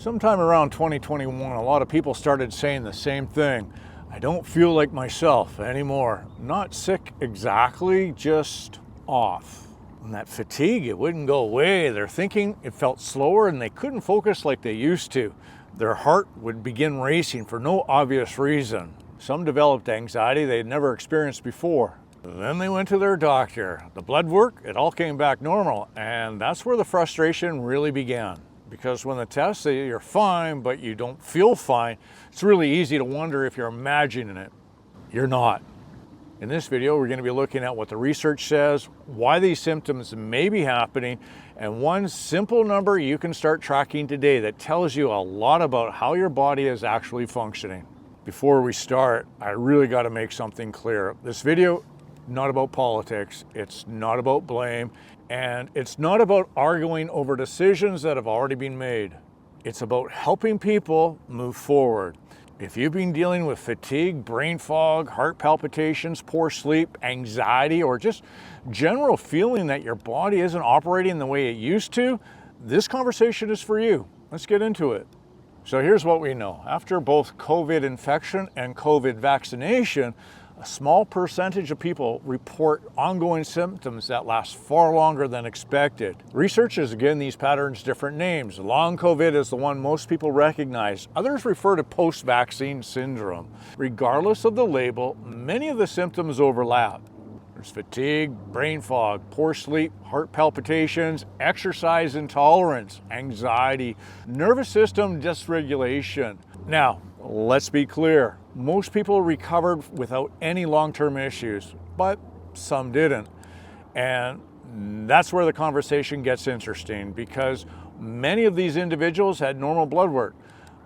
Sometime around 2021, a lot of people started saying the same thing. I don't feel like myself anymore. Not sick exactly, just off. And that fatigue, it wouldn't go away. Their thinking, it felt slower and they couldn't focus like they used to. Their heart would begin racing for no obvious reason. Some developed anxiety they'd never experienced before. Then they went to their doctor. The blood work, it all came back normal. And that's where the frustration really began. Because when the tests say you're fine, but you don't feel fine, it's really easy to wonder if you're imagining it. You're not. In this video, we're going to be looking at what the research says, why these symptoms may be happening, and one simple number you can start tracking today that tells you a lot about how your body is actually functioning. Before we start, I really got to make something clear. This video, not about politics, it's not about blame, and it's not about arguing over decisions that have already been made. It's about helping people move forward. If you've been dealing with fatigue, brain fog, heart palpitations, poor sleep, anxiety, or just general feeling that your body isn't operating the way it used to, this conversation is for you. Let's get into it. So here's what we know. After both COVID infection and COVID vaccination, a small percentage of people report ongoing symptoms that last far longer than expected. Researchers have given these patterns different names. Long COVID is the one most people recognize. Others refer to post-vaccine syndrome. Regardless of the label, many of the symptoms overlap. There's fatigue, brain fog, poor sleep, heart palpitations, exercise intolerance, anxiety, nervous system dysregulation. Now, let's be clear. Most people recovered without any long-term issues, but some didn't. And that's where the conversation gets interesting because many of these individuals had normal blood work,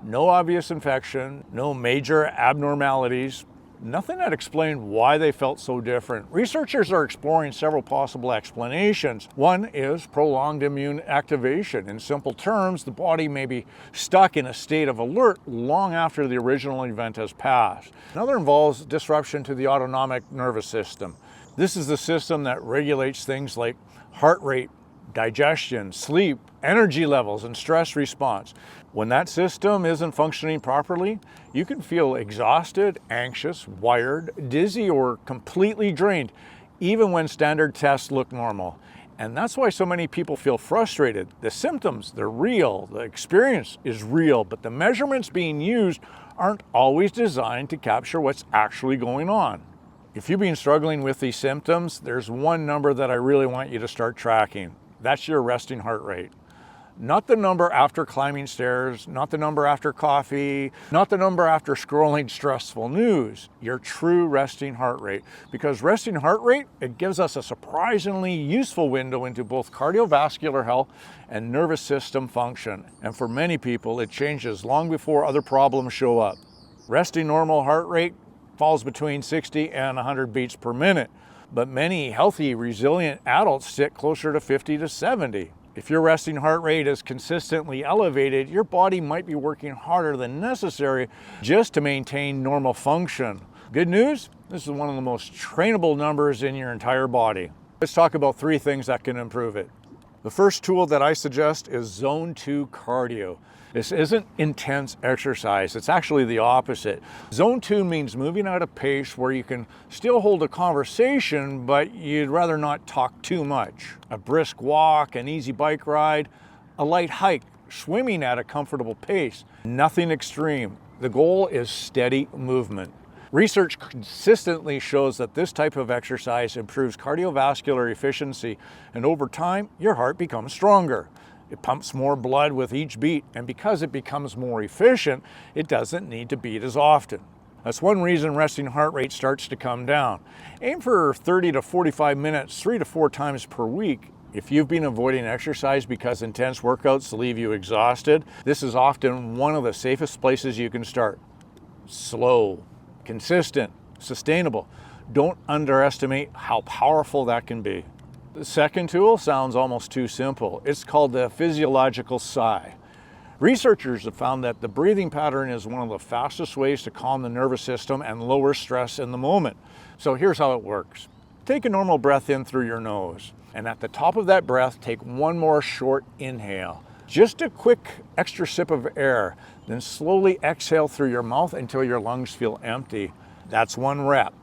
no obvious infection, no major abnormalities, nothing that explained why they felt so different. Researchers are exploring several possible explanations. One is prolonged immune activation. In simple terms, the body may be stuck in a state of alert long after the original event has passed. Another involves disruption to the autonomic nervous system. This is the system that regulates things like heart rate, digestion, sleep, energy levels, and stress response. When that system isn't functioning properly, you can feel exhausted, anxious, wired, dizzy, or completely drained, even when standard tests look normal. And that's why so many people feel frustrated. The symptoms, they're real, the experience is real, but the measurements being used aren't always designed to capture what's actually going on. If you've been struggling with these symptoms, there's one number that I really want you to start tracking. That's your resting heart rate. Not the number after climbing stairs, not the number after coffee, not the number after scrolling stressful news, your true resting heart rate. Because resting heart rate, it gives us a surprisingly useful window into both cardiovascular health and nervous system function. And for many people, it changes long before other problems show up. Resting normal heart rate falls between 60 and 100 beats per minute. But many healthy, resilient adults sit closer to 50 to 70. If your resting heart rate is consistently elevated, your body might be working harder than necessary just to maintain normal function. Good news, this is one of the most trainable numbers in your entire body. Let's talk about 3 things that can improve it. The first tool that I suggest is Zone 2 cardio. This isn't intense exercise, it's actually the opposite. Zone 2 means moving at a pace where you can still hold a conversation, but you'd rather not talk too much. A brisk walk, an easy bike ride, a light hike, swimming at a comfortable pace. Nothing extreme. The goal is steady movement. Research consistently shows that this type of exercise improves cardiovascular efficiency, and over time, your heart becomes stronger. It pumps more blood with each beat, and because it becomes more efficient, it doesn't need to beat as often. That's one reason resting heart rate starts to come down. Aim for 30 to 45 minutes, 3 to 4 times per week. If you've been avoiding exercise because intense workouts leave you exhausted, this is often one of the safest places you can start. Slow, consistent, sustainable. Don't underestimate how powerful that can be. The second tool sounds almost too simple. It's called the physiological sigh. Researchers have found that the breathing pattern is one of the fastest ways to calm the nervous system and lower stress in the moment. So here's how it works. Take a normal breath in through your nose, and at the top of that breath, take one more short inhale. Just a quick extra sip of air, then slowly exhale through your mouth until your lungs feel empty. That's 1 rep.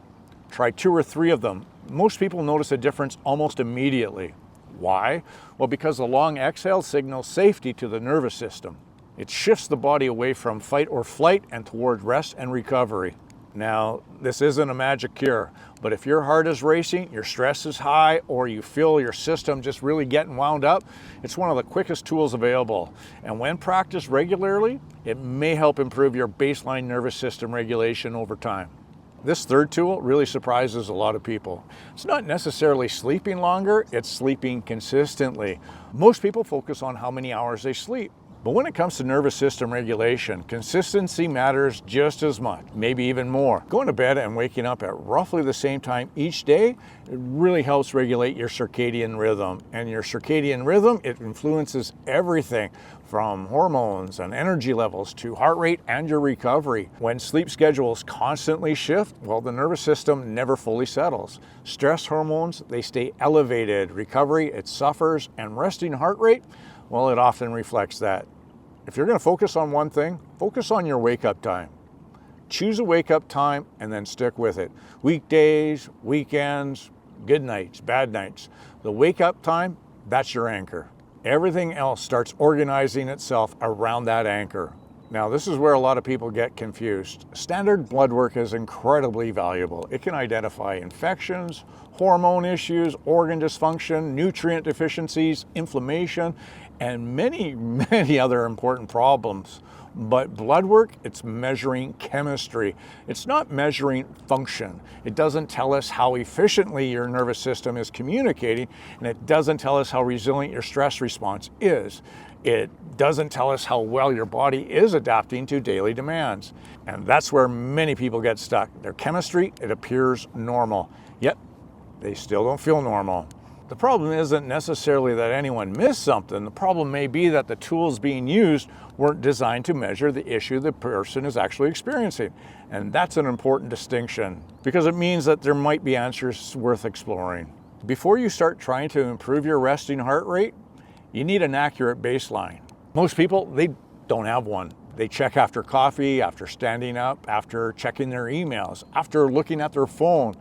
Try 2 or 3 of them. Most people notice a difference almost immediately. Why? Well, because the long exhale signals safety to the nervous system. It shifts the body away from fight or flight and toward rest and recovery. Now, this isn't a magic cure, but if your heart is racing, your stress is high, or you feel your system just really getting wound up, it's one of the quickest tools available. And when practiced regularly, it may help improve your baseline nervous system regulation over time. This third tool really surprises a lot of people. It's not necessarily sleeping longer, it's sleeping consistently. Most people focus on how many hours they sleep. But when it comes to nervous system regulation, consistency matters just as much, maybe even more. Going to bed and waking up at roughly the same time each day, it really helps regulate your circadian rhythm. And your circadian rhythm, it influences everything from hormones and energy levels to heart rate and your recovery. When sleep schedules constantly shift, well, the nervous system never fully settles. Stress hormones, they stay elevated. Recovery, it suffers. And resting heart rate, well, it often reflects that. If you're going to focus on one thing, focus on your wake-up time. Choose a wake-up time and then stick with it. Weekdays, weekends, good nights, bad nights. The wake-up time, that's your anchor. Everything else starts organizing itself around that anchor. Now, this is where a lot of people get confused. Standard blood work is incredibly valuable. It can identify infections, hormone issues, organ dysfunction, nutrient deficiencies, inflammation, and many other important problems. But blood work, it's measuring chemistry. It's not measuring function. It doesn't tell us how efficiently your nervous system is communicating, and it doesn't tell us how resilient your stress response is. It doesn't tell us how well your body is adapting to daily demands. And that's where many people get stuck. Their chemistry, it appears normal, yet they still don't feel normal. The problem isn't necessarily that anyone missed something. The problem may be that the tools being used weren't designed to measure the issue the person is actually experiencing. And that's an important distinction because it means that there might be answers worth exploring. Before you start trying to improve your resting heart rate, you need an accurate baseline. Most people, they don't have one. They check after coffee, after standing up, after checking their emails, after looking at their phone.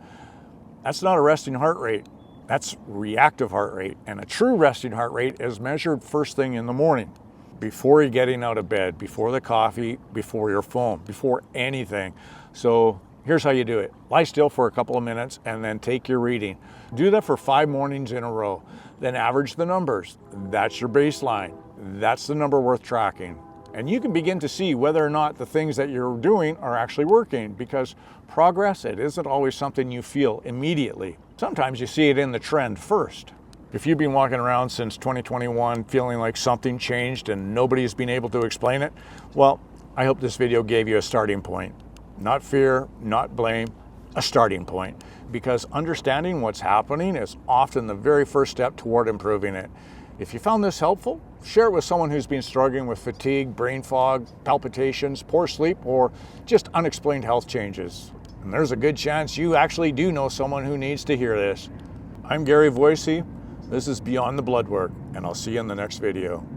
That's not a resting heart rate. That's reactive heart rate. And a true resting heart rate is measured first thing in the morning, before you're getting out of bed, before the coffee, before your phone, before anything. So here's how you do it. Lie still for a couple of minutes and then take your reading. Do that for 5 mornings in a row. Then average the numbers. That's your baseline. That's the number worth tracking. And you can begin to see whether or not the things that you're doing are actually working, because progress, it isn't always something you feel immediately. Sometimes you see it in the trend first. If you've been walking around since 2021 feeling like something changed and nobody's been able to explain it, well, I hope this video gave you a starting point. Not fear, not blame, a starting point. Because understanding what's happening is often the very first step toward improving it. If you found this helpful, share it with someone who's been struggling with fatigue, brain fog, palpitations, poor sleep, or just unexplained health changes. And there's a good chance you actually do know someone who needs to hear this. I'm Gary Voicey. This is Beyond the Blood Work, and I'll see you in the next video.